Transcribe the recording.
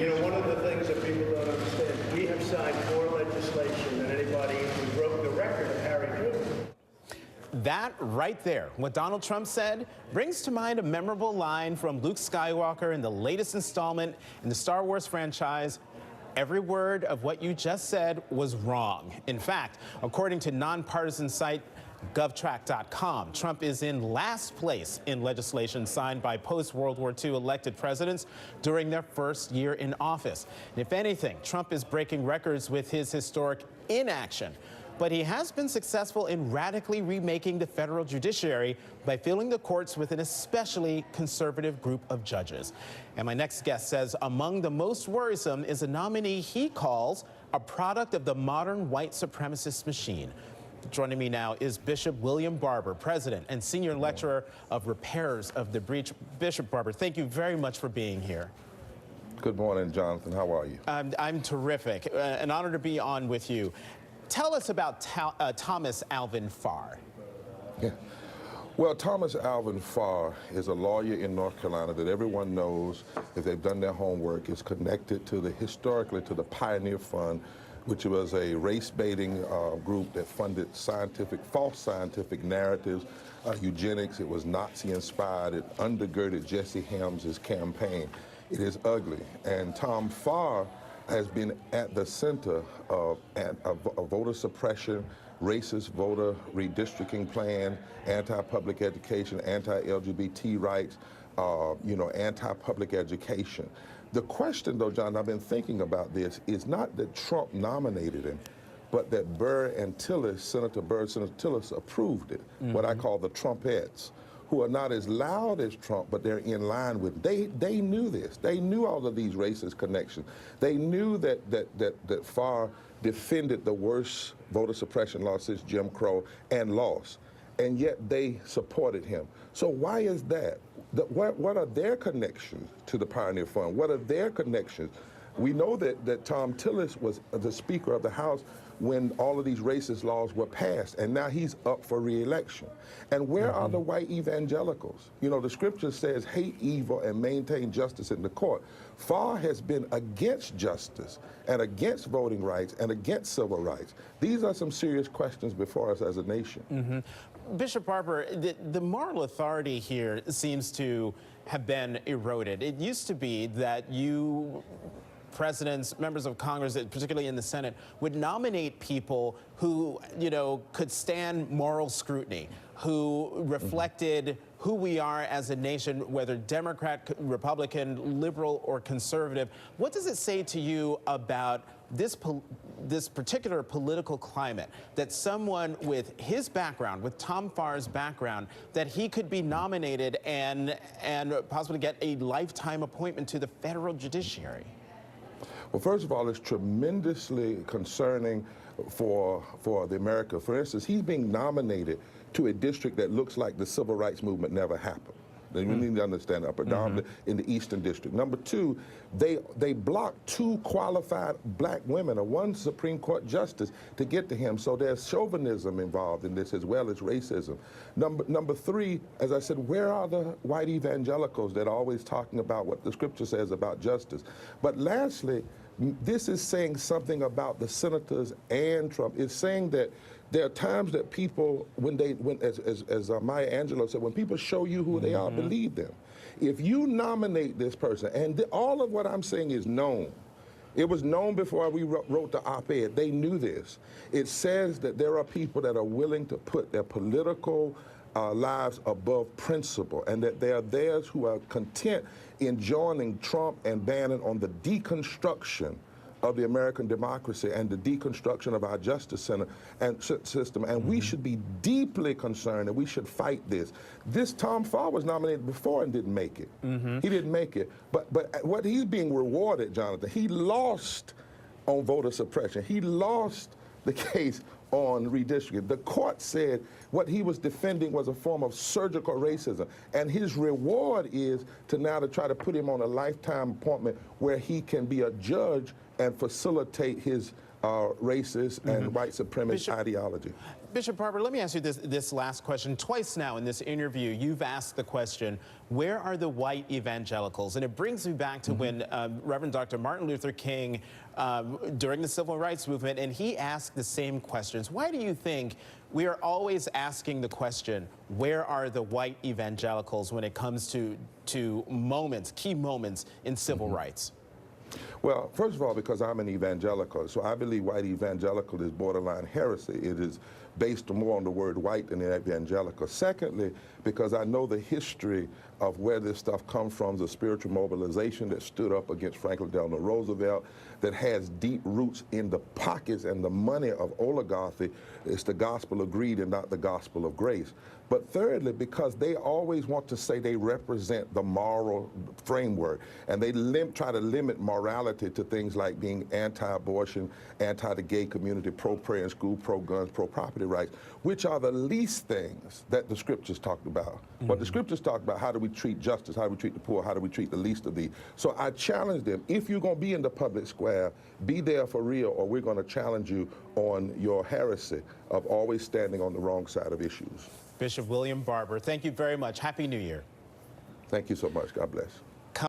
You know, one of the things that people don't understand, we have signed more legislation than anybody who broke the record of Harry Truman. That right there, what Donald Trump said, brings to mind a memorable line from Luke Skywalker in the latest installment in the Star Wars franchise. Every word of what you just said was wrong. In fact, according to nonpartisan site GovTrack.com, Trump is in last place in legislation signed by post-World War II elected presidents during their first year in office. And if anything, Trump is breaking records with his historic inaction. But he has been successful in radically remaking the federal judiciary by filling the courts with an especially conservative group of judges. And my next guest says among the most worrisome is a nominee he calls a product of the modern white supremacist machine. Joining me now is Bishop William Barber, President and Senior Lecturer of Repairers of the Breach. Bishop Barber, thank you very much for being here. Good morning, Jonathan. How are you? I'm terrific. An honor to be on with you. Tell us about Thomas Alvin Farr. Yeah. Well, Thomas Alvin Farr is a lawyer in North Carolina that everyone knows, if they've done their homework, is connected to historically to the Pioneer Fund, which was a race-baiting group that funded false scientific narratives, eugenics. It was Nazi-inspired. It undergirded Jesse Helms' campaign. It is ugly. And Tom Farr has been at the center of voter suppression, racist voter redistricting plan, anti-public education, anti-LGBT rights, anti-public education. The question, though, John, I've been thinking about this, is not that Trump nominated him, but that Senator Burr, Senator Tillis approved it, what I call the Trumpettes, who are not as loud as Trump, but they're in line with. They knew this. They knew all of these racist connections. They knew that Farr defended the worst voter suppression law since Jim Crow and lost, and yet they supported him. So why is that? What are their connections to the Pioneer Fund? What are their connections? We know that Tom Tillis was the Speaker of the House when all of these racist laws were passed, and now he's up for re-election. And where are the white evangelicals? You know, the scripture says, hate evil and maintain justice in the court. Farr has been against justice and against voting rights and against civil rights. These are some serious questions before us as a nation. Bishop Barber, the moral authority here seems to have been eroded. It used to be that presidents, members of Congress, particularly in the Senate, would nominate people who, could stand moral scrutiny, who reflected who we are as a nation, whether Democrat, Republican, liberal, or conservative. What does it say to you about this particular political climate, that someone with his background, with Tom Farr's background, that he could be nominated and possibly get a lifetime appointment to the federal judiciary? Well, first of all, it's tremendously concerning for the America. For instance, he's being nominated to a district that looks like the civil rights movement never happened. We need to understand that, predominantly in the Eastern District. Number two, they blocked 2 qualified black women, or 1 Supreme Court justice, to get to him. So there's chauvinism involved in this as well as racism. Number three, as I said, where are the white evangelicals that are always talking about what the scripture says about justice? But lastly, this is saying something about the senators and Trump. It's saying that there are times that people, as Maya Angelou said, when people show you who they are, believe them. If you nominate this person, and all of what I'm saying is known. It was known before we wrote the op-ed. They knew this. It says that there are people that are willing to put their political lives above principle, and that there are theirs who are content in joining Trump and Bannon on the deconstruction of the American democracy and the deconstruction of our justice center and system. And we should be deeply concerned, and we should fight this. This Tom Farr was nominated before and didn't make it. He didn't make it. But what he's being rewarded, Jonathan, he lost on voter suppression. He lost the case on redistricting. The court said what he was defending was a form of surgical racism, and his reward is to try to put him on a lifetime appointment where he can be a judge and facilitate his racist and white supremacist Bishop- ideology. Bishop Barber, let me ask you this last question. Twice now in this interview, you've asked the question, where are the white evangelicals? And it brings me back to when Reverend Dr. Martin Luther King, during the Civil Rights Movement, and he asked the same questions. Why do you think we are always asking the question, where are the white evangelicals when it comes to moments, key moments in civil rights? Well, first of all, because I'm an evangelical, so I believe white evangelical is borderline heresy. It is based more on the word white than evangelical. Secondly, because I know the history of where this stuff comes from, the spiritual mobilization that stood up against Franklin Delano Roosevelt, that has deep roots in the pockets and the money of oligarchy. It's the gospel of greed and not the gospel of grace. But thirdly, because they always want to say they represent the moral framework, and they try to limit morality to things like being anti-abortion, anti-the gay community, pro-prayer in school, pro-guns, pro-property rights, which are the least things that the scriptures talked about. But the scriptures talk about how do we treat justice, how do we treat the poor, how do we treat the least of these. So I challenge them, if you're going to be in the public square, be there for real, or we're going to challenge you on your heresy of always standing on the wrong side of issues. Bishop William Barber, thank you very much. Happy New Year. Thank you so much. God bless.